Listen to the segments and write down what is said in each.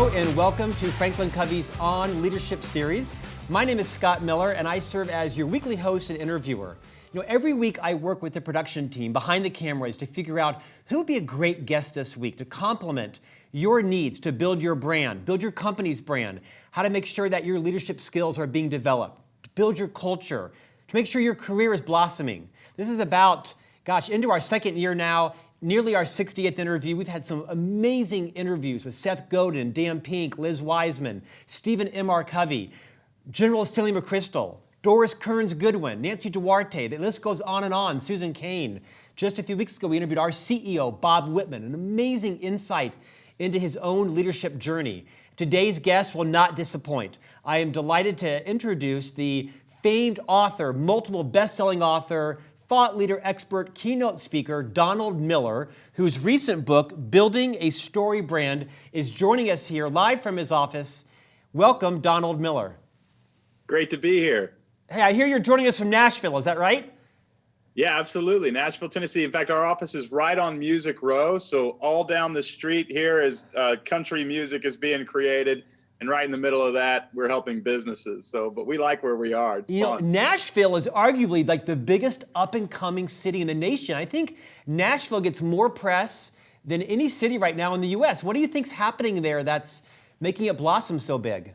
Hello and welcome to FranklinCovey's On Leadership series. My name is Scott Miller and I serve as your weekly host and interviewer. Every week I work with the production team behind the cameras to figure out who would be a great guest this week to complement your needs to build your brand, build your company's brand, how to make sure that your leadership skills are being developed, to build your culture, to make sure your career is blossoming. This is about, into our second year now, nearly our 60th interview. We've had some amazing interviews with Seth Godin, Dan Pink, Liz Wiseman, Stephen M.R. Covey, General Stanley McChrystal, Doris Kearns Goodwin, Nancy Duarte. The list goes on and on. Susan Cain. Just a few weeks ago, we interviewed our CEO, Bob Whitman, an amazing insight into his own leadership journey. Today's guest will not disappoint. I am delighted to introduce the famed author, multiple best-selling author, thought leader, expert, keynote speaker, Donald Miller, whose recent book, Building a StoryBrand, is joining us here live from his office. Welcome, Donald Miller. Great to be here. Hey, I hear you're joining us from Nashville, is that right? Yeah, absolutely. Nashville, Tennessee. In fact, our office is right on Music Row. So all down the street here is country music is being created. And right in the middle of that, we're helping businesses. But we like where we are. It's fun. Nashville is arguably like the biggest up-and-coming city in the nation. I think Nashville gets more press than any city right now in the U.S. What do you think's happening there that's making it blossom so big?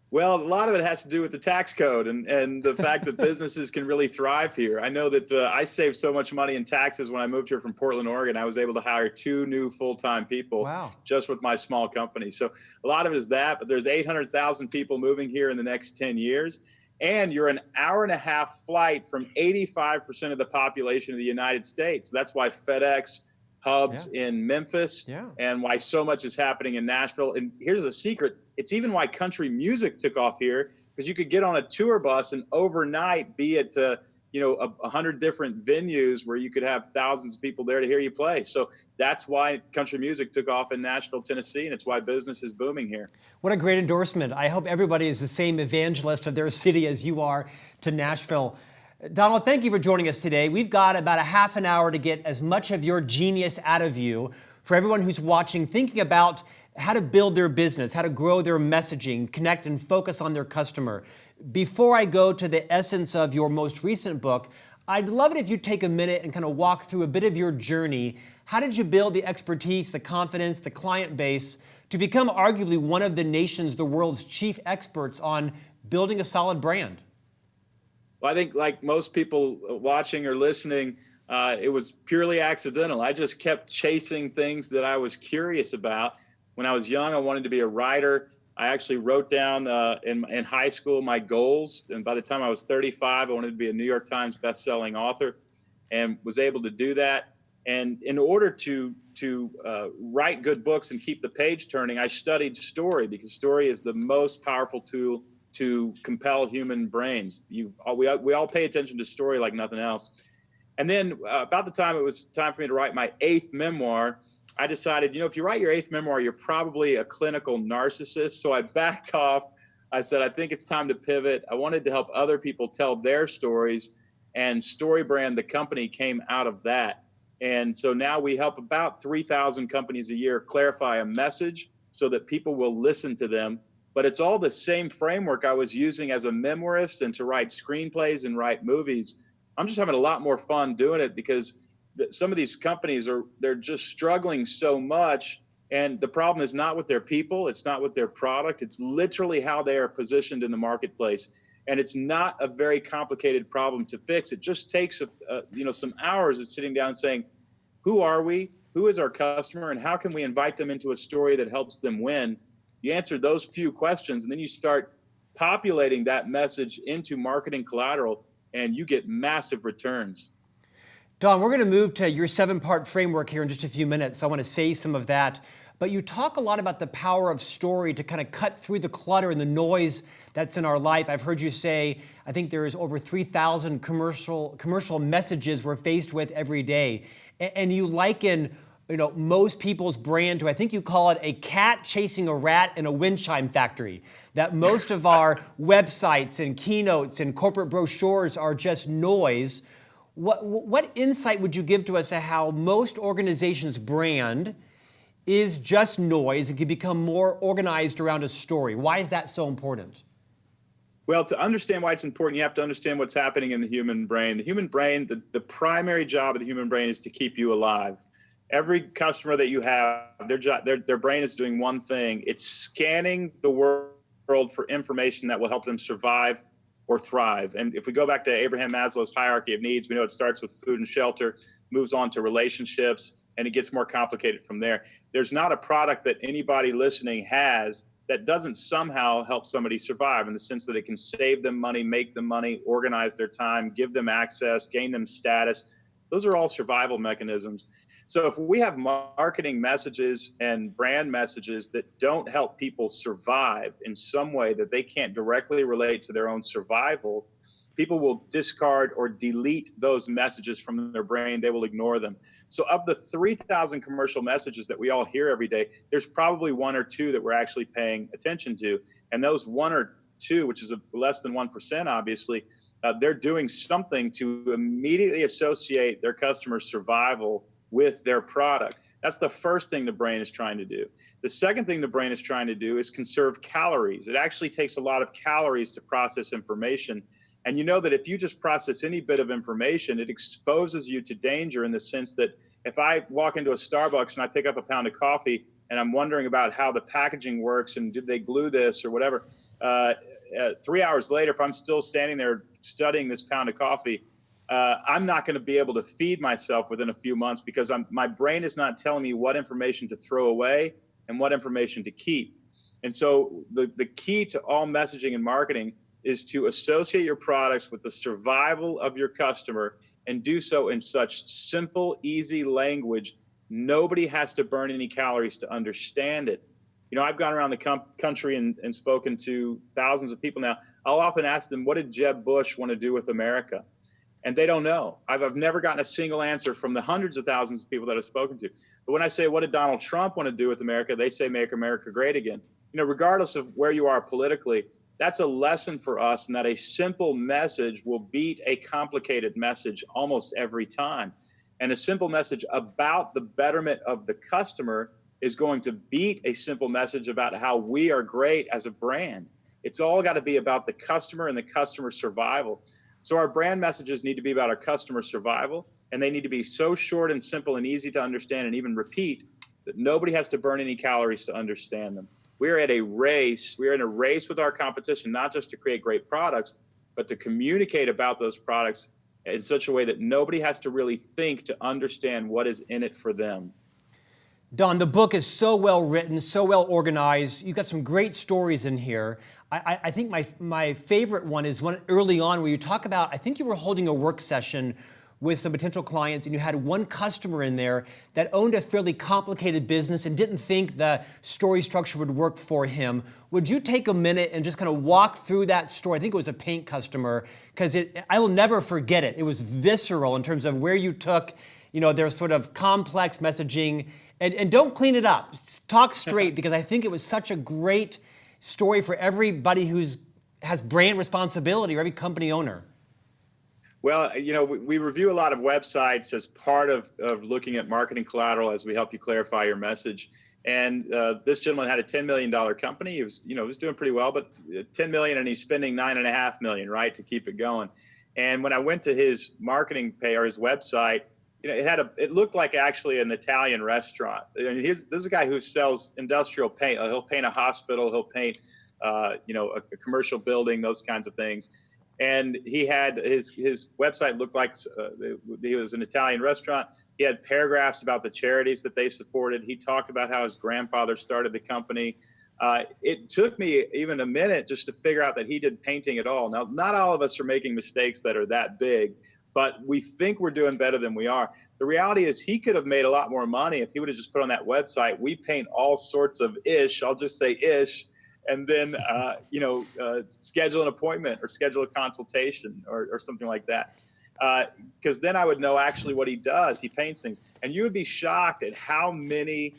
Well, a lot of it has to do with the tax code and the fact that businesses can really thrive here. I know that I saved so much money in taxes when I moved here from Portland, Oregon. I was able to hire 2 new full-time people just with my small company. So a lot of it is that, but there's 800,000 people moving here in the next 10 years. And you're an hour-and-a-half flight from 85% of the population of the United States. That's why FedEx hubs in Memphis and why so much is happening in Nashville. And here's a secret. It's even why country music took off here, because you could get on a tour bus and overnight be at 100 different venues where you could have thousands of people there to hear you play. So that's why country music took off in Nashville, Tennessee, and it's why business is booming here. What a great endorsement. I hope everybody is the same evangelist of their city as you are to Nashville. Donald, thank you for joining us today. We've got about a half an hour to get as much of your genius out of you for everyone who's watching, thinking about how to build their business, how to grow their messaging, connect and focus on their customer. Before I go to the essence of your most recent book, I'd love it if you'd take a minute and kind of walk through a bit of your journey. How did you build the expertise, the confidence, the client base to become arguably one of the world's chief experts on building a solid brand? Well, I think like most people watching or listening, it was purely accidental. I just kept chasing things that I was curious about. When I was young, I wanted to be a writer. I actually wrote down in high school my goals. And by the time I was 35, I wanted to be a New York Times best-selling author and was able to do that. And in order to write good books and keep the page turning, I studied story because story is the most powerful tool to compel human brains. We all pay attention to story like nothing else. And then about the time it was time for me to write my 8th memoir, I decided, if you write your 8th memoir, you're probably a clinical narcissist. So I backed off. I said, I think it's time to pivot. I wanted to help other people tell their stories, and StoryBrand, the company, came out of that. And so now we help about 3,000 companies a year clarify a message so that people will listen to them. But it's all the same framework I was using as a memoirist and to write screenplays and write movies. I'm just having a lot more fun doing it because some of these companies they're just struggling so much. And the problem is not with their people. It's not with their product. It's literally how they are positioned in the marketplace. And it's not a very complicated problem to fix. It just takes some hours of sitting down and saying, who are we? Who is our customer? And how can we invite them into a story that helps them win? You answer those few questions, and then you start populating that message into marketing collateral, and you get massive returns. Don, we're going to move to your 7-part framework here in just a few minutes. So I want to say some of that. But you talk a lot about the power of story to kind of cut through the clutter and the noise that's in our life. I've heard you say, I think there is over 3,000 commercial messages we're faced with every day. And you liken most people's brand to, I think you call it a cat chasing a rat in a wind chime factory. That most of our websites and keynotes and corporate brochures are just noise. What insight would you give to us to how most organizations' brand is just noise and can become more organized around a story. Why is that so important? Well, to understand why it's important, you have to understand what's happening in the human brain. The human brain, the primary job of the human brain is to keep you alive. Every customer that you have, their brain is doing one thing. It's scanning the world for information that will help them survive or thrive. And if we go back to Abraham Maslow's hierarchy of needs, we know it starts with food and shelter, moves on to relationships, and it gets more complicated from there. There's not a product that anybody listening has that doesn't somehow help somebody survive, in the sense that it can save them money, make them money, organize their time, give them access, gain them status. Those are all survival mechanisms. So if we have marketing messages and brand messages that don't help people survive in some way that they can't directly relate to their own survival, people will discard or delete those messages from their brain. They will ignore them. So of the 3,000 commercial messages that we all hear every day, there's probably one or two that we're actually paying attention to. And those one or two, which is less than 1%, obviously, they're doing something to immediately associate their customer survival with their product. That's the first thing the brain is trying to do. The second thing the brain is trying to do is conserve calories. It actually takes a lot of calories to process information. And you know that if you just process any bit of information, it exposes you to danger, in the sense that if I walk into a Starbucks and I pick up a pound of coffee and I'm wondering about how the packaging works and did they glue this or whatever, 3 hours later, if I'm still standing there studying this pound of coffee, I'm not going to be able to feed myself within a few months, because my brain is not telling me what information to throw away and what information to keep. And so the key to all messaging and marketing is to associate your products with the survival of your customer, and do so in such simple, easy language. Nobody has to burn any calories to understand it. You know, I've gone around the country and spoken to thousands of people now. I'll often ask them, what did Jeb Bush want to do with America? And they don't know. I've never gotten a single answer from the hundreds of thousands of people that I've spoken to. But when I say, what did Donald Trump want to do with America? They say, make America great again. You know, regardless of where you are politically, that's a lesson for us, and that a simple message will beat a complicated message almost every time. And a simple message about the betterment of the customer is going to beat a simple message about how we are great as a brand. It's all got to be about the customer and the customer survival. So our brand messages need to be about our customer survival, and they need to be so short and simple and easy to understand and even repeat that nobody has to burn any calories to understand them. We're at a race. We're in a race with our competition, not just to create great products, but to communicate about those products in such a way that nobody has to really think to understand what is in it for them. Don, the book is so well written, so well organized. You've got some great stories in here. I think my favorite one is one early on where you talk about, I think you were holding a work session with some potential clients, and you had one customer in there that owned a fairly complicated business and didn't think the story structure would work for him. Would you take a minute and just kind of walk through that story? I think it was a paint customer, because I will never forget it. It was visceral in terms of where you took, their sort of complex messaging, and don't clean it up. Talk straight, because I think it was such a great story for everybody has brand responsibility, or every company owner. Well, we review a lot of websites as part of looking at marketing collateral as we help you clarify your message. And this gentleman had a $10 million company. He was doing pretty well, but $10 million, and he's spending $9.5 million, right, to keep it going. And when I went to his marketing page or his website, it looked like actually an Italian restaurant. This is a guy who sells industrial paint. He'll paint a hospital. He'll paint, a commercial building, those kinds of things. And he had his website looked like he was an Italian restaurant. He had paragraphs about the charities that they supported. He talked about how his grandfather started the company. It took me even a minute just to figure out that he did painting at all. Now, not all of us are making mistakes that are that big, but we think we're doing better than we are. The reality is he could have made a lot more money if he would have just put on that website, we paint all sorts of ish, I'll just say ish, and then, schedule an appointment or schedule a consultation or something like that. Because then I would know actually what he does. He paints things. And you would be shocked at how many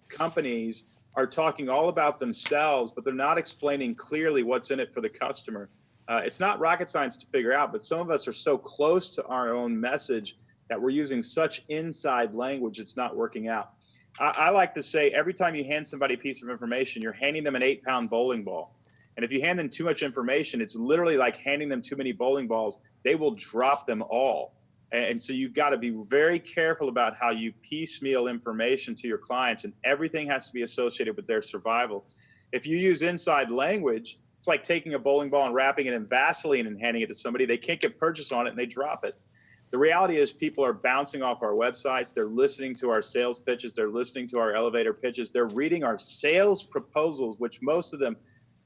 companies are talking all about themselves, but they're not explaining clearly what's in it for the customer. It's not rocket science to figure out, but some of us are so close to our own message that we're using such inside language, it's not working out. I like to say every time you hand somebody a piece of information, you're handing them an 8-pound bowling ball. And if you hand them too much information, it's literally like handing them too many bowling balls. They will drop them all. And so you've got to be very careful about how you piecemeal information to your clients, and everything has to be associated with their survival. If you use inside language, it's like taking a bowling ball and wrapping it in Vaseline and handing it to somebody. They can't get purchase on it and they drop it. The reality is people are bouncing off our websites. They're listening to our sales pitches. They're listening to our elevator pitches. They're reading our sales proposals, which most of them,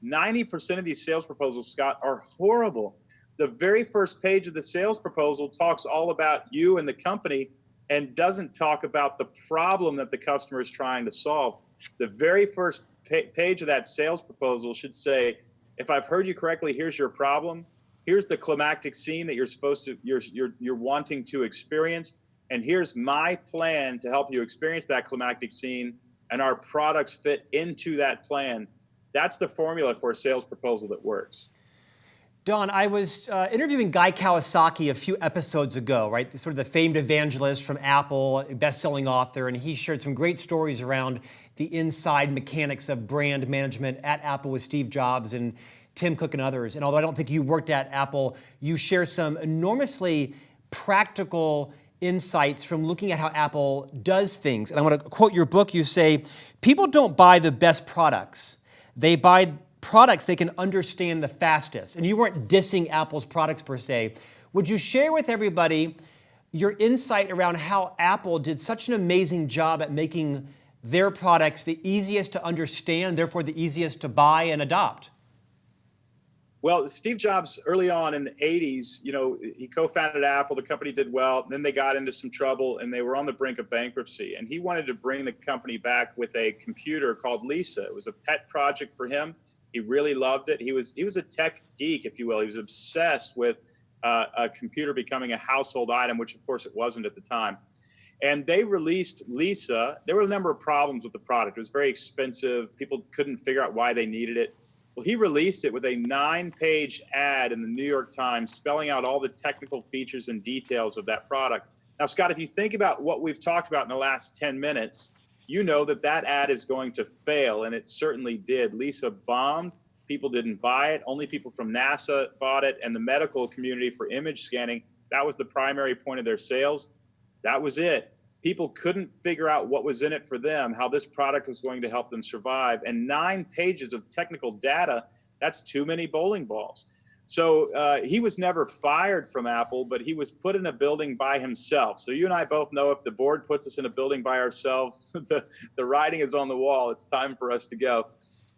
90% of these sales proposals, Scott, are horrible. The very first page of the sales proposal talks all about you and the company and doesn't talk about the problem that the customer is trying to solve. The very first page of that sales proposal should say, if I've heard you correctly, here's your problem. Here's the climactic scene that you're wanting to experience. And here's my plan to help you experience that climactic scene, and our products fit into that plan. That's the formula for a sales proposal that works. Don, I was interviewing Guy Kawasaki a few episodes ago, right? Sort of the famed evangelist from Apple, best-selling author, and he shared some great stories around the inside mechanics of brand management at Apple with Steve Jobs and Tim Cook and others. And although I don't think you worked at Apple, you share some enormously practical insights from looking at how Apple does things. And I want to quote your book. You say, people don't buy the best products. They buy products they can understand the fastest. And you weren't dissing Apple's products per se. Would you share with everybody your insight around how Apple did such an amazing job at making their products the easiest to understand, therefore the easiest to buy and adopt? Well, Steve Jobs, early on in the 80s, he co-founded Apple. The company did well. Then they got into some trouble and they were on the brink of bankruptcy. And he wanted to bring the company back with a computer called Lisa. It was a pet project for him. He really loved it. He was a tech geek, if you will. He was obsessed with a computer becoming a household item, which of course it wasn't at the time. And they released Lisa. There were a number of problems with the product. It was very expensive. People couldn't figure out why they needed it. Well, he released it with a 9-page ad in the New York Times spelling out all the technical features and details of that product. Now, Scott, if you think about what we've talked about in the last 10 minutes, you know that ad is going to fail, and it certainly did. Lisa bombed. People didn't buy it. Only people from NASA bought it, and the medical community for image scanning. That was the primary point of their sales. That was it. People couldn't figure out what was in it for them, how this product was going to help them survive. And 9 pages of technical data, that's too many bowling balls. So he was never fired from Apple, but he was put in a building by himself. So you and I both know if the board puts us in a building by ourselves, the writing is on the wall. It's time for us to go.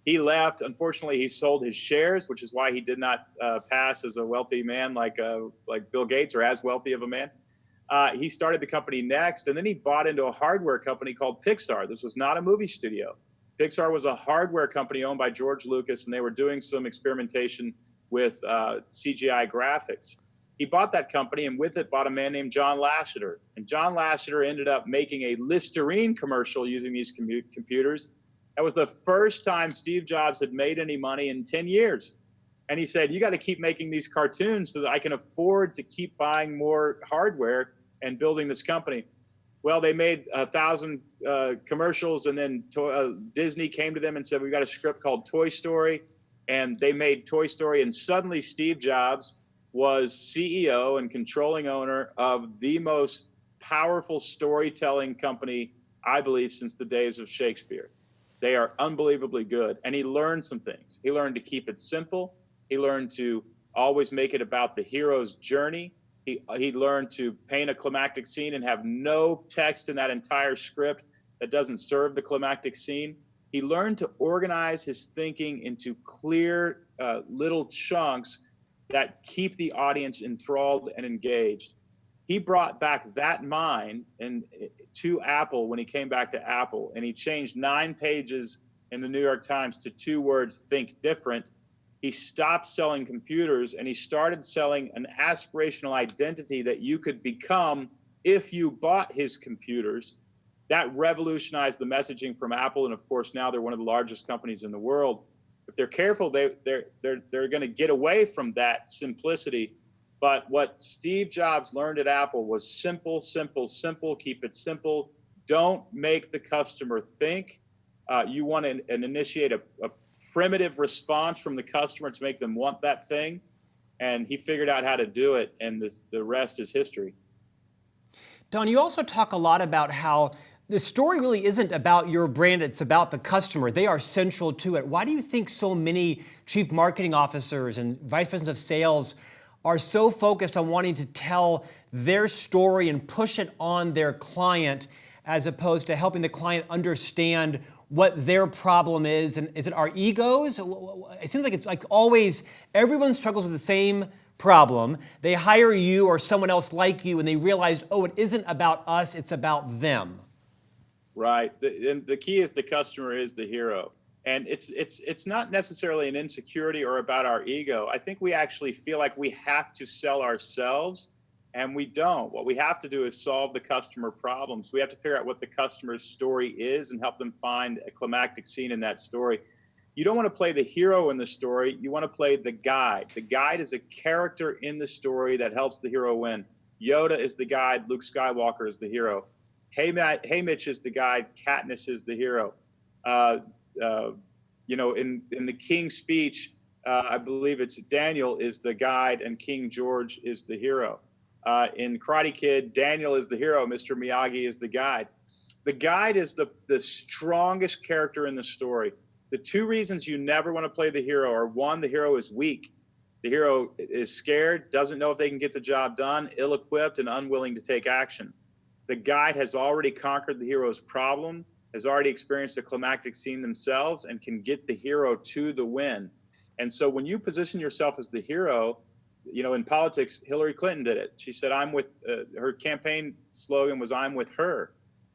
He left. Unfortunately, he sold his shares, which is why he did not pass as a wealthy man like Bill Gates, or as wealthy of a man. He started the company next, and then he bought into a hardware company called Pixar. This was not a movie studio. Pixar was a hardware company owned by George Lucas, and they were doing some experimentation with CGI graphics. He bought that company, and with it bought a man named John Lasseter. And John Lasseter ended up making a Listerine commercial using these computers. That was the first time Steve Jobs had made any money in 10 years. And he said, you got to keep making these cartoons so that I can afford to keep buying more hardware and building this company. Well, they made 1,000 commercials, and then Disney came to them and said, we've got a script called Toy Story. And they made Toy Story, and suddenly Steve Jobs was CEO and controlling owner of the most powerful storytelling company, I believe, since the days of Shakespeare. They are unbelievably good. And he learned some things. He learned to keep it simple. He learned to always make it about the hero's journey. He learned to paint a climactic scene and have no text in that entire script that doesn't serve the climactic scene. He learned to organize his thinking into clear little chunks that keep the audience enthralled and engaged. He brought back that mind to Apple when he came back to Apple, and he changed 9 pages in the New York Times to 2 words, think different. He stopped selling computers and he started selling an aspirational identity that you could become if you bought his computers. That revolutionized the messaging from Apple, and of course now they're one of the largest companies in the world. If they're careful, they're going to get away from that simplicity. But what Steve Jobs learned at Apple was simple, simple, simple. Keep it simple. don't make the customer think. You want to initiate a primitive response from the customer to make them want that thing. And he figured out how to do it, and the rest is history. Don, you also talk a lot about how the story really isn't about your brand, it's about the customer. They are central to it. Why do you think so many chief marketing officers and vice presidents of sales are so focused on wanting to tell their story and push it on their client as opposed to helping the client understand what their problem is? And is it our egos? It seems like it's like always everyone struggles with the same problem. They hire you or someone else like you and they realized, oh, it isn't about us, it's about them. Right. The key is the customer is the hero. And it's not necessarily an insecurity or about our ego. I think we actually feel like we have to sell ourselves, and we don't. What we have to do is solve the customer problems. We have to figure out what the customer's story is and help them find a climactic scene in that story. You don't want to play the hero in the story. You want to play the guide. The guide is a character in the story that helps the hero win. Yoda is the guide. Luke Skywalker is the hero. Haymitch is the guide. Katniss is the hero. In the King's speech, I believe it's Daniel is the guide and King George is the hero. In Karate Kid, Daniel is the hero. Mr. Miyagi is the guide. The guide is the strongest character in the story. The two reasons you never want to play the hero are, one, the hero is weak. The hero is scared, doesn't know if they can get the job done, ill-equipped, and unwilling to take action. The guide has already conquered the hero's problem, has already experienced a climactic scene themselves, and can get the hero to the win. And so when you position yourself as the hero, in politics, Hillary Clinton did it. She said, her campaign slogan was, I'm with her.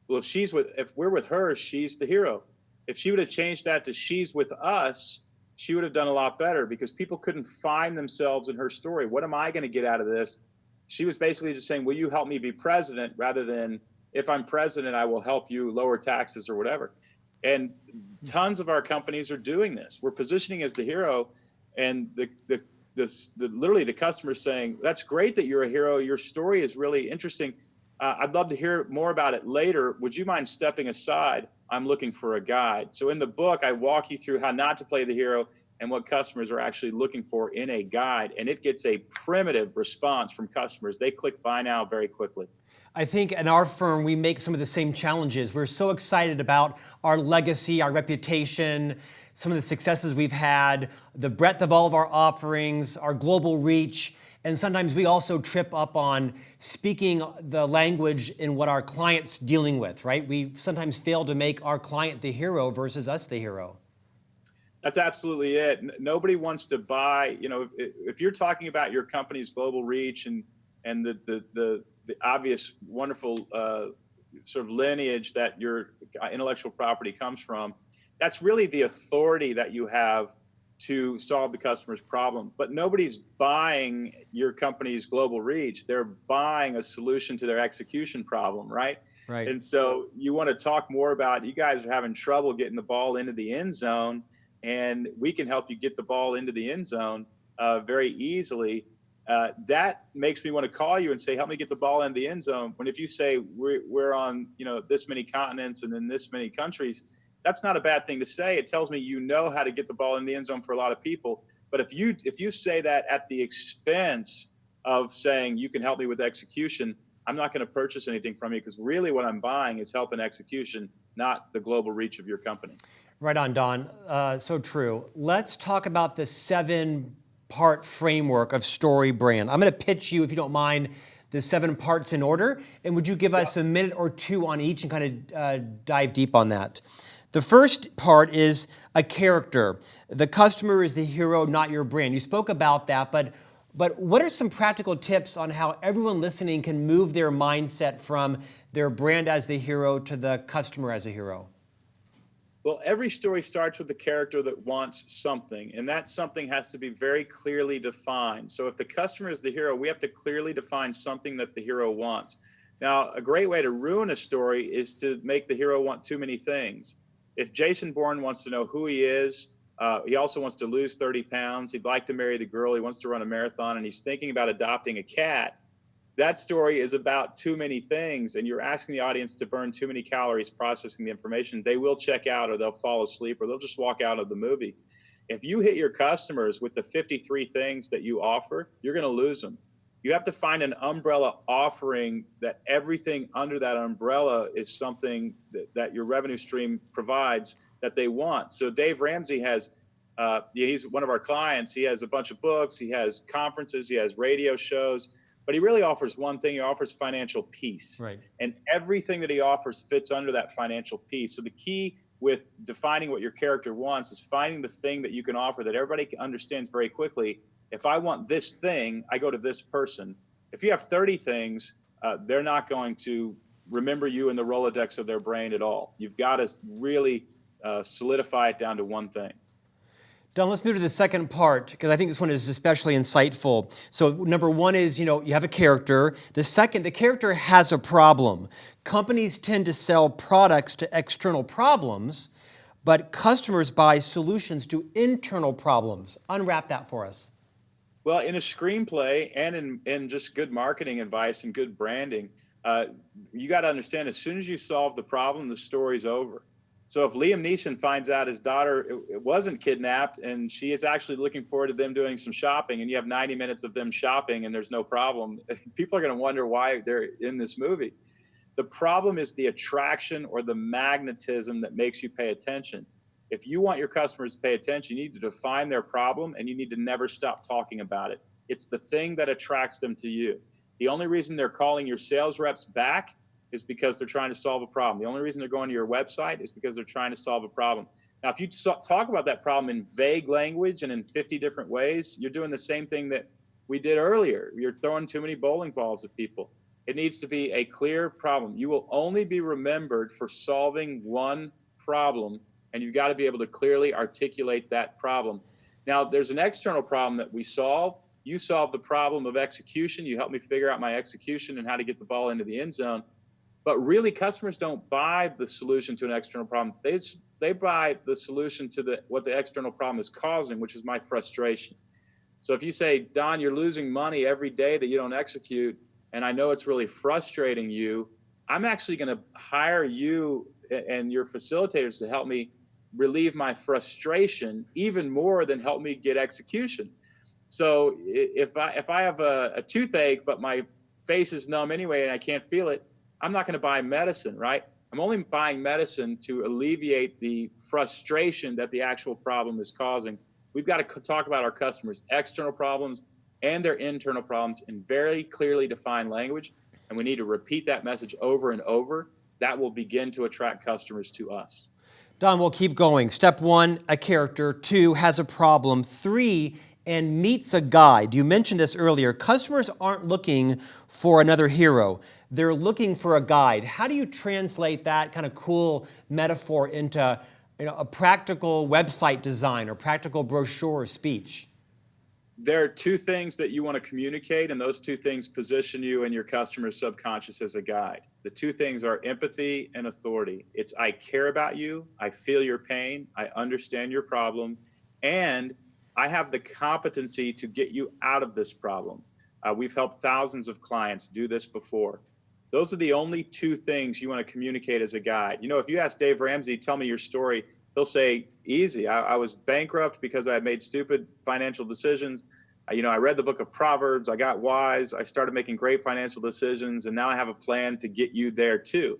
Well, if we're with her, she's the hero. If she would have changed that to she's with us, she would have done a lot better, because people couldn't find themselves in her story. What am I going to get out of this? She was basically just saying, will you help me be president, rather than, if I'm president, I will help you lower taxes or whatever. And tons of our companies are doing this. We're positioning as the hero, and literally the customer saying, that's great that you're a hero. Your story is really interesting. I'd love to hear more about it later. Would you mind stepping aside? I'm looking for a guide. So in the book, I walk you through how not to play the hero and what customers are actually looking for in a guide. And it gets a primitive response from customers. They click buy now very quickly. I think in our firm, we make some of the same challenges. We're so excited about our legacy, our reputation, some of the successes we've had, the breadth of all of our offerings, our global reach. And sometimes we also trip up on speaking the language in what our client's dealing with, right? We sometimes fail to make our client the hero versus us the hero. That's absolutely it. Nobody wants to buy, if you're talking about your company's global reach and the obvious wonderful sort of lineage that your intellectual property comes from, that's really the authority that you have to solve the customer's problem. But nobody's buying your company's global reach. They're buying a solution to their execution problem, right? Right. And so you want to talk more about, you guys are having trouble getting the ball into the end zone, and we can help you get the ball into the end zone very easily. That makes me want to call you and say, help me get the ball in the end zone. When if you say we're on this many continents and in this many countries, that's not a bad thing to say. It tells me you know how to get the ball in the end zone for a lot of people. But if you say that at the expense of saying you can help me with execution, I'm not going to purchase anything from you, because really what I'm buying is help in execution, not the global reach of your company. Right on, Don. So true. Let's talk about the 7-part framework of StoryBrand. I'm going to pitch you, if you don't mind, the 7 parts in order. And would you give us a minute or two on each and kind of dive deep on that? The first part is a character. The customer is the hero, not your brand. You spoke about that, but what are some practical tips on how everyone listening can move their mindset from their brand as the hero to the customer as a hero? Well, every story starts with a character that wants something, and that something has to be very clearly defined. So if the customer is the hero, we have to clearly define something that the hero wants. Now, a great way to ruin a story is to make the hero want too many things. If Jason Bourne wants to know who he is, he also wants to lose 30 pounds, he'd like to marry the girl, he wants to run a marathon, and he's thinking about adopting a cat, that story is about too many things and you're asking the audience to burn too many calories processing the information, they will check out or they'll fall asleep or they'll just walk out of the movie. If you hit your customers with the 53 things that you offer, you're going to lose them. You have to find an umbrella offering that everything under that umbrella is something that your revenue stream provides that they want. So Dave Ramsey has, he's one of our clients. He has a bunch of books, he has conferences, he has radio shows, but he really offers one thing. He offers financial peace. Right. And everything that he offers fits under that financial peace. So the key with defining what your character wants is finding the thing that you can offer that everybody understands very quickly. If I want this thing, I go to this person. If you have 30 things, they're not going to remember you in the Rolodex of their brain at all. You've got to really solidify it down to one thing. Don, let's move to the second part, because I think this one is especially insightful. So number one is, you have a character. The second, the character has a problem. Companies tend to sell products to external problems, but customers buy solutions to internal problems. Unwrap that for us. Well, in a screenplay and in just good marketing advice and good branding, you got to understand, as soon as you solve the problem, the story's over. So if Liam Neeson finds out his daughter wasn't kidnapped and she is actually looking forward to them doing some shopping, and you have 90 minutes of them shopping and there's no problem, people are going to wonder why they're in this movie. The problem is the attraction or the magnetism that makes you pay attention. If you want your customers to pay attention, you need to define their problem and you need to never stop talking about it. It's the thing that attracts them to you. The only reason they're calling your sales reps back is because they're trying to solve a problem. The only reason they're going to your website is because they're trying to solve a problem. Now, if you talk about that problem in vague language and in 50 different ways, you're doing the same thing that we did earlier. You're throwing too many bowling balls at people. It needs to be a clear problem. You will only be remembered for solving one problem, and you've got to be able to clearly articulate that problem. Now, there's an external problem that we solve. You solve the problem of execution. You help me figure out my execution and how to get the ball into the end zone. But really, customers don't buy the solution to an external problem. They buy the solution to what the external problem is causing, which is my frustration. So if you say, Don, you're losing money every day that you don't execute, and I know it's really frustrating you, I'm actually going to hire you and your facilitators to help me relieve my frustration even more than help me get execution. So if I have a toothache, but my face is numb anyway and I can't feel it, I'm not going to buy medicine, right? I'm only buying medicine to alleviate the frustration that the actual problem is causing. We've got to talk about our customers' external problems and their internal problems in very clearly defined language. And we need to repeat that message over and over. That will begin to attract customers to us. Don, we'll keep going. Step one, a character. Two, has a problem. Three, and meets a guide. You mentioned this earlier. Customers aren't looking for another hero. They're looking for a guide. How do you translate that kind of cool metaphor into a practical website design or practical brochure or speech? There are two things that you want to communicate, and those two things position you and your customer's subconscious as a guide. The two things are empathy and authority. It's I care about you, I feel your pain, I understand your problem, and I have the competency to get you out of this problem. We've helped thousands of clients do this before. Those are the only two things you want to communicate as a guide. If you ask Dave Ramsey, tell me your story, he'll say, easy. I was bankrupt because I made stupid financial decisions. I read the book of Proverbs. I got wise. I started making great financial decisions. And now I have a plan to get you there too.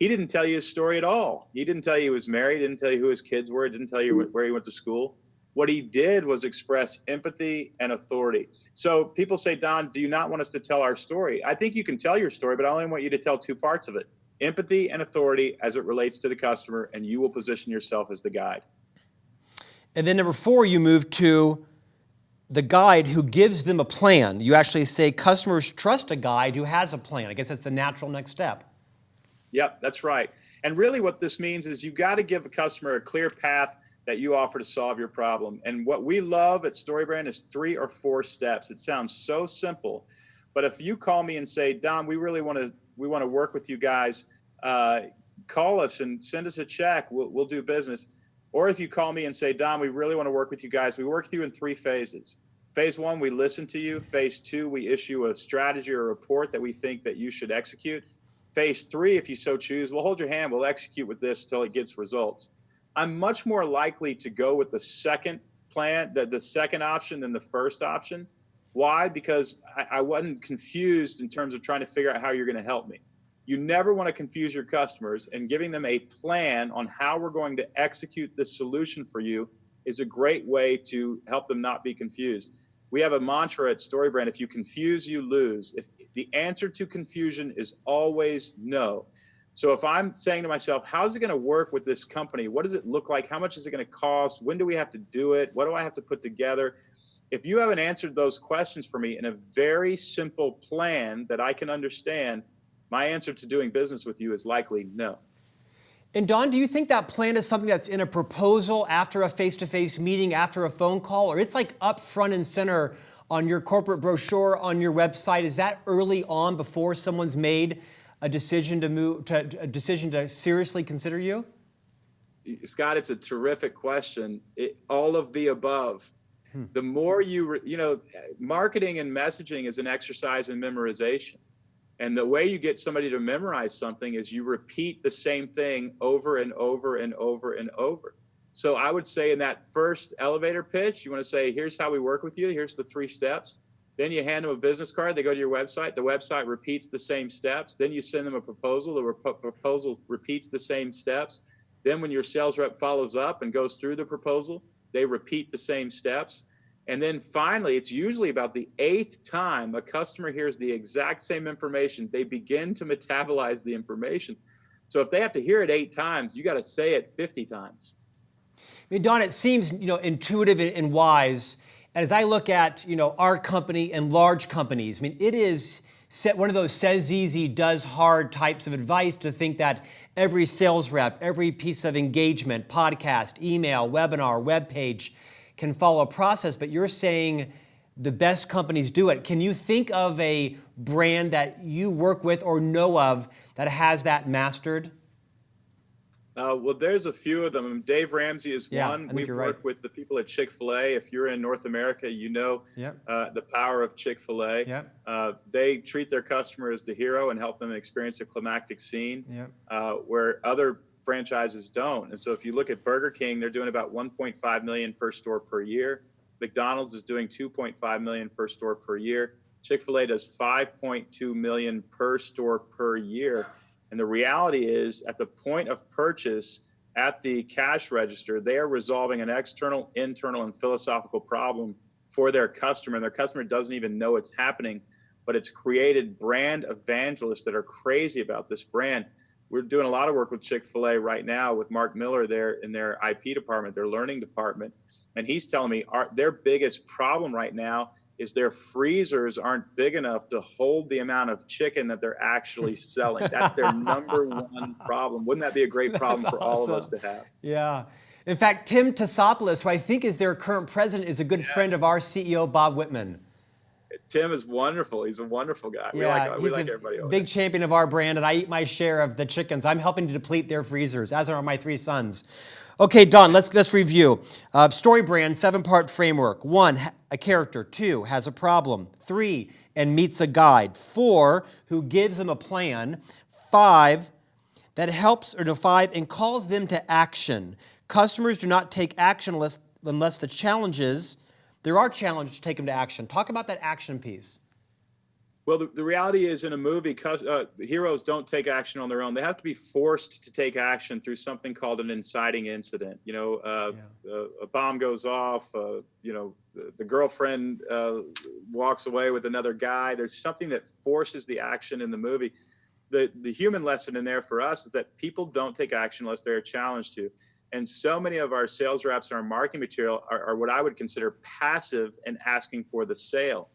He didn't tell you his story at all. He didn't tell you he was married. Didn't tell you who his kids were. Didn't tell you where he went to school. What he did was express empathy and authority. So people say, Don, do you not want us to tell our story? I think you can tell your story, but I only want you to tell two parts of it. Empathy and authority as it relates to the customer, and you will position yourself as the guide. And then number four, you move to the guide who gives them a plan. You actually say customers trust a guide who has a plan. I guess that's the natural next step. Yep, that's right. And really what this means is you've got to give a customer a clear path that you offer to solve your problem. And what we love at StoryBrand is 3 or 4 steps. It sounds so simple, but if you call me and say, Don, we want to work with you guys, call us and send us a check. We'll do business. Or if you call me and say, Don, we really want to work with you guys, we work with you in 3 phases. Phase one, we listen to you. Phase two, we issue a strategy or a report that we think that you should execute. Phase three, if you so choose, we'll hold your hand. We'll execute with this till it gets results. I'm much more likely to go with the second plan, the second option than the first option. Why? Because I wasn't confused in terms of trying to figure out how you're going to help me. You never want to confuse your customers, and giving them a plan on how we're going to execute this solution for you is a great way to help them not be confused. We have a mantra at StoryBrand: if you confuse, you lose. If the answer to confusion is always no. So if I'm saying to myself, how's it going to work with this company? What does it look like? How much is it going to cost? When do we have to do it? What do I have to put together? If you haven't answered those questions for me in a very simple plan that I can understand, my answer to doing business with you is likely no. And Don, do you think that plan is something that's in a proposal after a face-to-face meeting, after a phone call, or it's like up front and center on your corporate brochure, on your website? Is that early on before someone's made a decision to seriously consider you? Scott, it's a terrific question. All of the above. The more marketing and messaging is an exercise in memorization. And the way you get somebody to memorize something is you repeat the same thing over and over and over and over. So I would say in that first elevator pitch, you want to say, here's how we work with you. Here's the 3 steps. Then you hand them a business card. They go to your website. The website repeats the same steps. Then you send them a proposal. The proposal repeats the same steps. Then when your sales rep follows up and goes through the proposal, they repeat the same steps. And then finally, it's usually about the 8th time a customer hears the exact same information, they begin to metabolize the information. So if they have to hear it 8 times, you got to say it 50 times. I mean, Don, it seems intuitive and wise. And as I look at our company and large companies, I mean, it is one of those says easy, does hard types of advice to think that every sales rep, every piece of engagement, podcast, email, webinar, web page can follow a process. But you're saying the best companies do it. Can you think of a brand that you work with or know of that has that mastered? Well, there's a few of them. Dave Ramsey is one. We've worked right. with the people at Chick-fil-A. If you're in North America, you know the power of Chick-fil-A. They treat their customer as the hero and help them experience a climactic scene where other franchises don't. And so if you look at Burger King, they're doing about 1.5 million per store per year. McDonald's is doing 2.5 million per store per year. Chick-fil-A does 5.2 million per store per year. And the reality is, at the point of purchase at the cash register, they are resolving an external, internal, and philosophical problem for their customer. And their customer doesn't even know it's happening, but it's created brand evangelists that are crazy about this brand. We're doing a lot of work with Chick-fil-A right now with Mark Miller there in their IP department, their learning department. And he's telling me their biggest problem right now is their freezers aren't big enough to hold the amount of chicken that they're actually selling. That's their number one problem. Wouldn't that be a great problem for all of us to have? Yeah. In fact, Tim Tassopoulos, who I think is their current president, is a good friend of our CEO, Bob Whitman. Tim is wonderful. He's a wonderful guy. Yeah, we like everybody over big there. champion of our brand, and I eat my share of the chickens. I'm helping to deplete their freezers, as are my 3 sons. Okay, Don, let's review. StoryBrand, 7-part framework. 1, a character. 2, has a problem. 3, and meets a guide. 4, who gives them a plan. 5, that helps, or 5, and calls them to action. Customers do not take action unless there are challenges to take them to action. Talk about that action piece. Well, the reality is, in a movie, heroes don't take action on their own. They have to be forced to take action through something called an inciting incident. A bomb goes off, the girlfriend walks away with another guy. There's something that forces the action in the movie. The human lesson in there for us is that people don't take action unless they're challenged to. And so many of our sales reps and our marketing material are what I would consider passive and asking for the sale.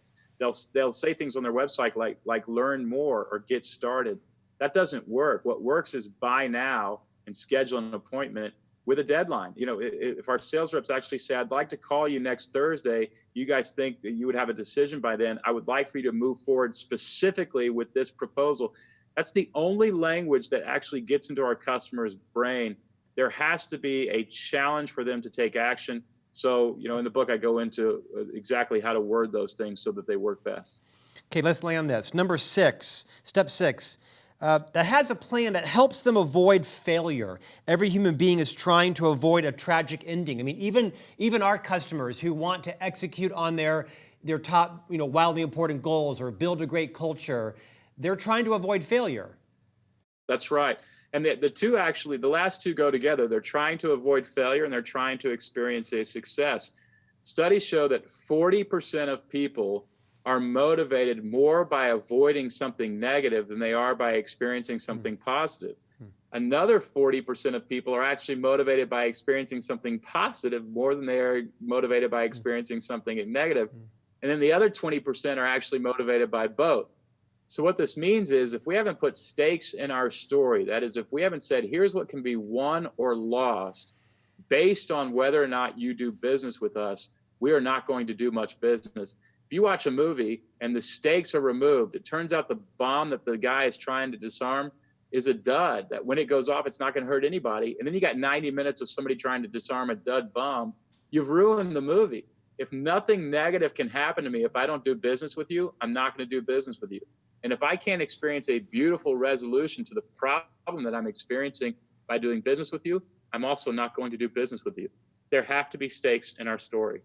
They'll say things on their website like learn more or get started. That doesn't work. What works is buy now and schedule an appointment with a deadline. If our sales reps actually say, I'd like to call you next Thursday, you guys think that you would have a decision by then, I would like for you to move forward specifically with this proposal. That's the only language that actually gets into our customer's brain. There has to be a challenge for them to take action. So, in the book, I go into exactly how to word those things so that they work best. Okay, let's land this. Number 6, step 6, that has a plan that helps them avoid failure. Every human being is trying to avoid a tragic ending. I mean, even our customers who want to execute on their top, wildly important goals or build a great culture, they're trying to avoid failure. That's right. And the last two go together. They're trying to avoid failure and they're trying to experience a success. Studies show that 40% of people are motivated more by avoiding something negative than they are by experiencing something positive. Another 40% of people are actually motivated by experiencing something positive more than they are motivated by experiencing something negative. And then the other 20% are actually motivated by both. So what this means is if we haven't put stakes in our story, that is, if we haven't said, here's what can be won or lost based on whether or not you do business with us, we are not going to do much business. If you watch a movie and the stakes are removed, it turns out the bomb that the guy is trying to disarm is a dud, that when it goes off, it's not going to hurt anybody. And then you got 90 minutes of somebody trying to disarm a dud bomb. You've ruined the movie. If nothing negative can happen to me, if I don't do business with you, I'm not going to do business with you. And if I can't experience a beautiful resolution to the problem that I'm experiencing by doing business with you, I'm also not going to do business with you. There have to be stakes in our story.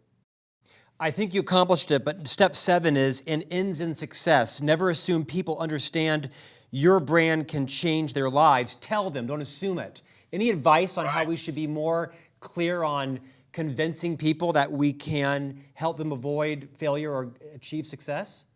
I think you accomplished it, but step 7 is and ends in success. Never assume people understand your brand can change their lives. Tell them, don't assume it. Any advice on how we should be more clear on convincing people that we can help them avoid failure or achieve success?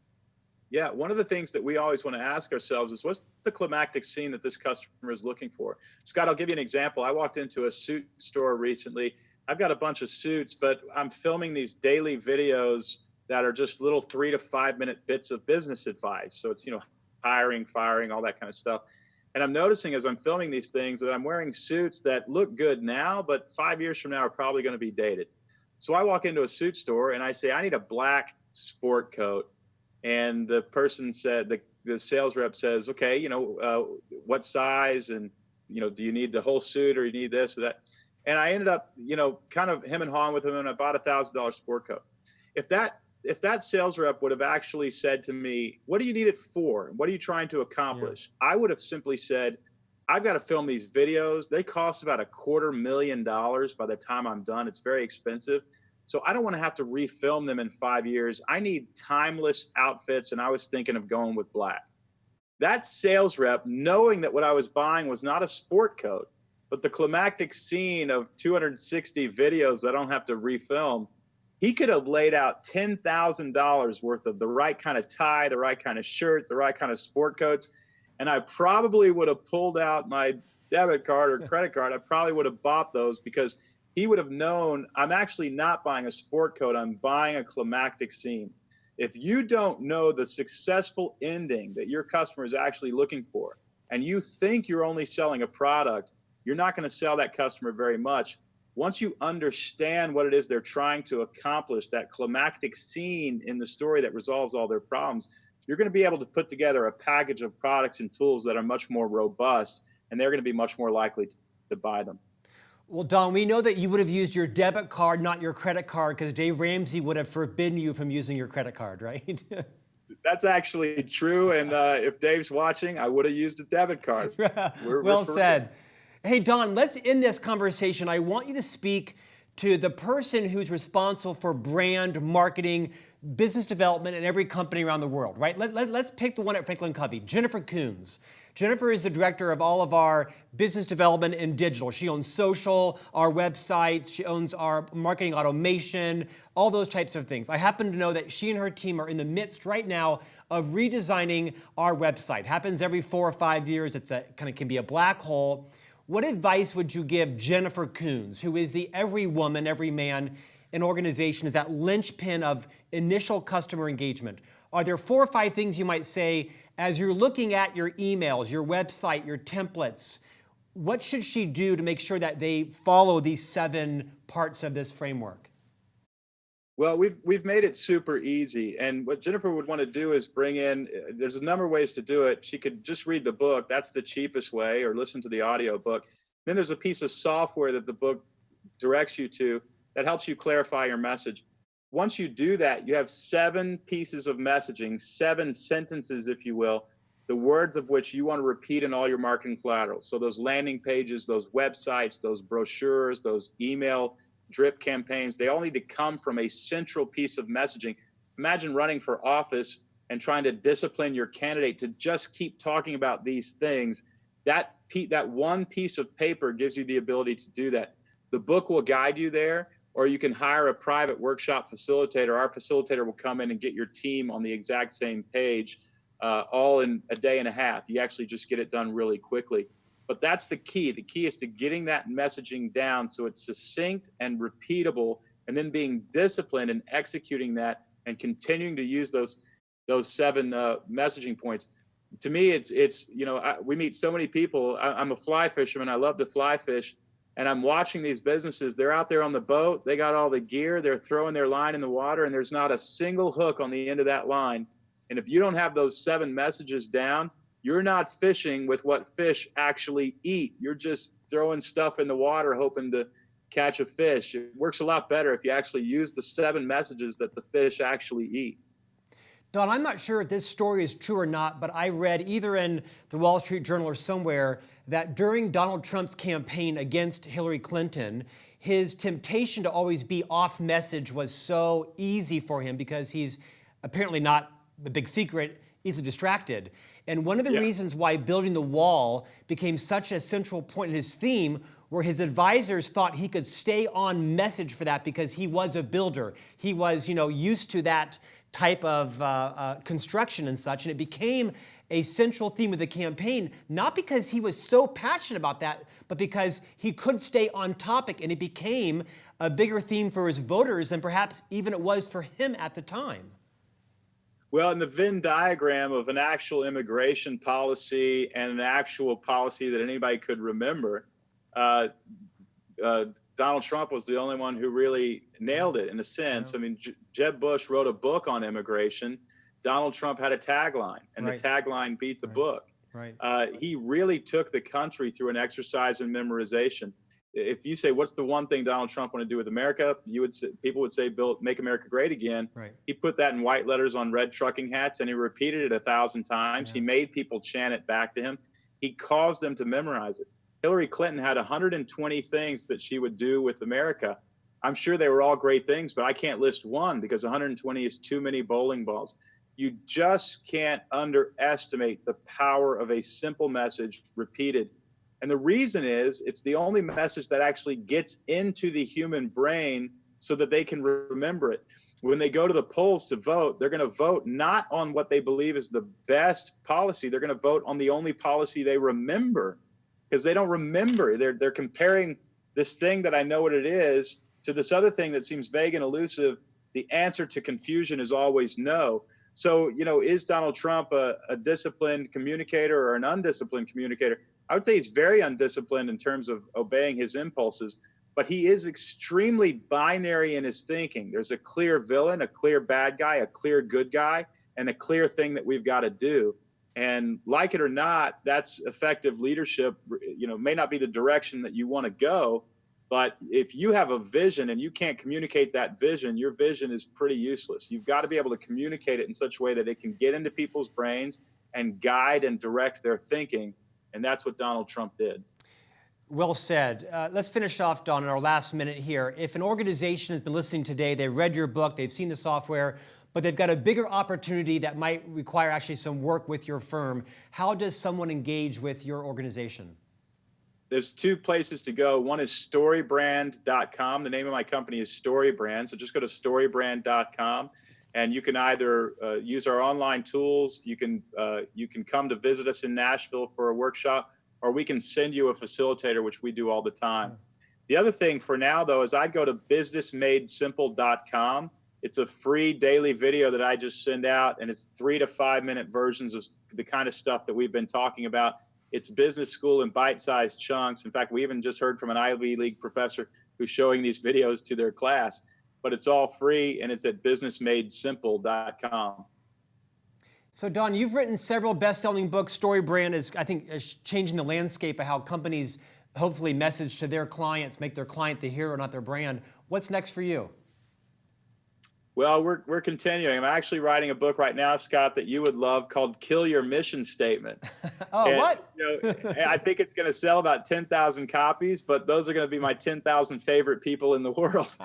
Yeah, one of the things that we always want to ask ourselves is what's the climactic scene that this customer is looking for? Scott, I'll give you an example. I walked into a suit store recently. I've got a bunch of suits, but I'm filming these daily videos that are just little 3 to 5 minute bits of business advice. So it's, hiring, firing, all that kind of stuff. And I'm noticing as I'm filming these things that I'm wearing suits that look good now, but 5 years from now are probably going to be dated. So I walk into a suit store and I say, I need a black sport coat. And the person said, the sales rep says, okay, what size? And, do you need the whole suit or you need this or that? And I ended up, kind of hem and hawing with him and I bought a $1,000 sport coat. If that sales rep would have actually said to me, what do you need it for? What are you trying to accomplish? Yeah. I would have simply said, I've got to film these videos. They cost about $250,000 by the time I'm done. It's very expensive. So I don't want to have to refilm them in 5 years. I need timeless outfits. And I was thinking of going with black. That sales rep, knowing that what I was buying was not a sport coat, but the climactic scene of 260 videos that I don't have to refilm, he could have laid out $10,000 worth of the right kind of tie, the right kind of shirt, the right kind of sport coats. And I probably would have pulled out my debit card or credit card. I probably would have bought those because he would have known I'm actually not buying a sport coat. I'm buying a climactic scene. If you don't know the successful ending that your customer is actually looking for, and you think you're only selling a product, you're not going to sell that customer very much. Once you understand what it is they're trying to accomplish, that climactic scene in the story that resolves all their problems, you're going to be able to put together a package of products and tools that are much more robust, and they're going to be much more likely to buy them. Well, Don, we know that you would have used your debit card, not your credit card, because Dave Ramsey would have forbidden you from using your credit card, right? That's actually true. And if Dave's watching, I would have used a debit card. Well said. Hey, Don, let's end this conversation. I want you to speak to the person who's responsible for brand, marketing, business development in every company around the world, right? Let's pick the one at FranklinCovey, Jennifer Coons. Jennifer is the director of all of our business development and digital. She owns social, our websites, she owns our marketing automation, all those types of things. I happen to know that she and her team are in the midst right now of redesigning our website. Happens every 4 or 5 years. It's can be a black hole. What advice would you give Jennifer Coons, who is the every woman, every man in organization, is that linchpin of initial customer engagement? Are there 4 or 5 things you might say as you're looking at your emails, your website, your templates? What should she do to make sure that they follow these 7 parts of this framework? Well, we've made it super easy. And what Jennifer would want to do is bring in, there's a number of ways to do it. She could just read the book. That's the cheapest way, or listen to the audio book. Then there's a piece of software that the book directs you to that helps you clarify your message. Once you do that, you have 7 pieces of messaging, 7 sentences, if you will, the words of which you want to repeat in all your marketing collateral. So those landing pages, those websites, those brochures, those email drip campaigns, they all need to come from a central piece of messaging. Imagine running for office and trying to discipline your candidate to just keep talking about these things. That one piece of paper gives you the ability to do that. The book will guide you there, or you can hire a private workshop facilitator. Our facilitator will come in and get your team on the exact same page, all in a day and a half. You actually just get it done really quickly. But that's the key. The key is to getting that messaging down so it's succinct and repeatable, and then being disciplined and executing that and continuing to use those 7 messaging points. To me, it's we meet so many people. I'm a fly fisherman. I love to fly fish. And I'm watching these businesses. They're out there on the boat. They got all the gear. They're throwing their line in the water, and there's not a single hook on the end of that line. And if you don't have those 7 messages down, you're not fishing with what fish actually eat. You're just throwing stuff in the water hoping to catch a fish. It works a lot better if you actually use the 7 messages that the fish actually eat. Don, I'm not sure if this story is true or not, but I read either in the Wall Street Journal or somewhere that during Donald Trump's campaign against Hillary Clinton, his temptation to always be off message was so easy for him because he's apparently not a big secret, easily distracted. And one of the reasons why building the wall became such a central point in his theme were his advisors thought he could stay on message for that because he was a builder. He was, used to that type of construction and such, and it became a central theme of the campaign, not because he was so passionate about that, but because he could stay on topic, and it became a bigger theme for his voters than perhaps even it was for him at the time. Well, in the Venn diagram of an actual immigration policy and an actual policy that anybody could remember, Donald Trump was the only one who really nailed it in a sense. I mean, Jeb Bush wrote a book on immigration. Donald Trump had a tagline, and the tagline beat the book. He really took the country through an exercise in memorization. If you say, what's the one thing Donald Trump want to do with America? People would say, make America great again. He put that in white letters on red trucking hats, and he repeated it 1,000 times. He made people chant it back to him. He caused them to memorize it. Hillary Clinton had 120 things that she would do with America. I'm sure they were all great things, but I can't list one because 120 is too many bowling balls. You just can't underestimate the power of a simple message repeated. And the reason is it's the only message that actually gets into the human brain so that they can remember it. When they go to the polls to vote, they're going to vote not on what they believe is the best policy. They're going to vote on the only policy they remember, because they don't remember. They're comparing this thing that I know what it is to this other thing that seems vague and elusive. The answer to confusion is always no. So, is Donald Trump a disciplined communicator or an undisciplined communicator? I would say he's very undisciplined in terms of obeying his impulses, but he is extremely binary in his thinking. There's a clear villain, a clear bad guy, a clear good guy, and a clear thing that we've got to do. And like it or not, that's effective leadership. May not be the direction that you want to go, but if you have a vision and you can't communicate that vision, your vision is pretty useless. You've got to be able to communicate it in such a way that it can get into people's brains and guide and direct their thinking. And that's what Donald Trump did. Well said. Let's finish off, Don, in our last minute here. If an organization has been listening today, they read your book, they've seen the software, but they've got a bigger opportunity that might require actually some work with your firm, how does someone engage with your organization? There's 2 places to go. One is StoryBrand.com. The name of my company is StoryBrand. So just go to StoryBrand.com, and you can either use our online tools. You can come to visit us in Nashville for a workshop, or we can send you a facilitator, which we do all the time. The other thing for now, though, is I'd go to BusinessMadeSimple.com. It's a free daily video that I just send out, and it's 3 to 5 minute versions of the kind of stuff that we've been talking about. It's business school in bite-sized chunks. In fact, we even just heard from an Ivy League professor who's showing these videos to their class. But it's all free, and it's at BusinessMadeSimple.com. So, Don, you've written several best-selling books. StoryBrand is, I think, is changing the landscape of how companies hopefully message to their clients, make their client the hero, not their brand. What's next for you? Well, we're continuing. I'm actually writing a book right now, Scott, that you would love called Kill Your Mission Statement. Oh, And, what? I think it's going to sell about 10,000 copies, but those are going to be my 10,000 favorite people in the world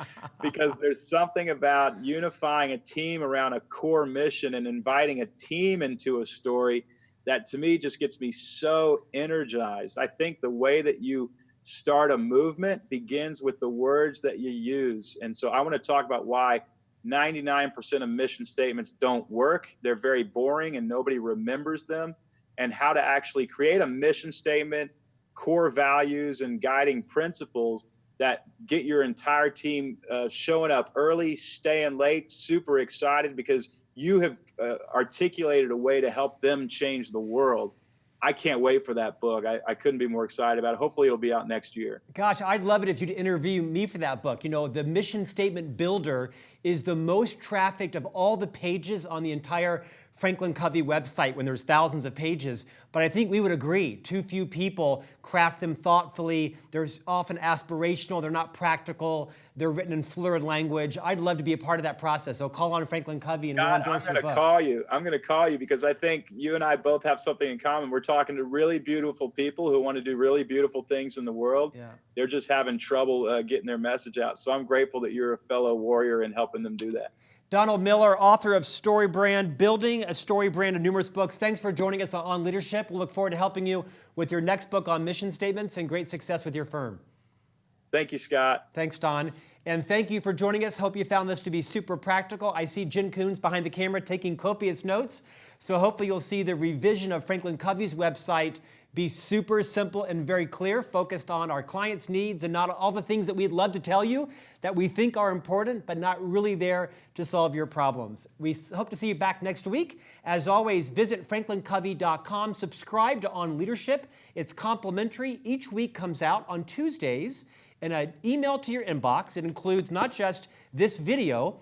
because there's something about unifying a team around a core mission and inviting a team into a story that to me just gets me so energized. I think the way that you start a movement begins with the words that you use. And so I want to talk about why 99% of mission statements don't work. They're very boring and nobody remembers them, and how to actually create a mission statement, core values, and guiding principles that get your entire team showing up early, staying late, super excited because you have articulated a way to help them change the world. I can't wait for that book. I couldn't be more excited about it. Hopefully it'll be out next year. Gosh, I'd love it if you'd interview me for that book. You know, the Mission Statement Builder is the most trafficked of all the pages on the entire FranklinCovey website when there's thousands of pages. But I think we would agree, too few people craft them thoughtfully. They're often aspirational, they're not practical, they're written in fluid language. I'd love to be a part of that process. So call on FranklinCovey and we'll endorse your book. I'm going to call you because I think you and I both have something in common. We're talking to really beautiful people who want to do really beautiful things in the world. Yeah. They're just having trouble getting their message out. So I'm grateful that you're a fellow warrior in helping them do that. Donald Miller, author of StoryBrand, Building a Story Brand, and numerous books. Thanks for joining us on Leadership. We'll look forward to helping you with your next book on mission statements, and great success with your firm. Thank you, Scott. Thanks, Don. And thank you for joining us. Hope you found this to be super practical. I see Jen Coons behind the camera taking copious notes. So hopefully you'll see the revision of FranklinCovey's website be super simple and very clear, focused on our clients' needs and not all the things that we'd love to tell you that we think are important, but not really there to solve your problems. We hope to see you back next week. As always, visit FranklinCovey.com, subscribe to On Leadership. It's complimentary. Each week comes out on Tuesdays in an email to your inbox. It includes not just this video,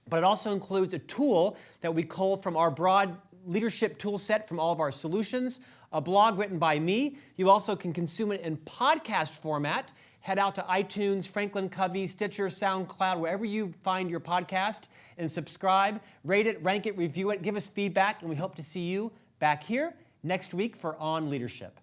but it also includes a tool that we cull from our broad leadership tool set from all of our solutions, a blog written by me. You also can consume it in podcast format. Head out to iTunes, FranklinCovey, Stitcher, SoundCloud, wherever you find your podcast, and subscribe, rate it, rank it, review it, give us feedback, and we hope to see you back here next week for On Leadership.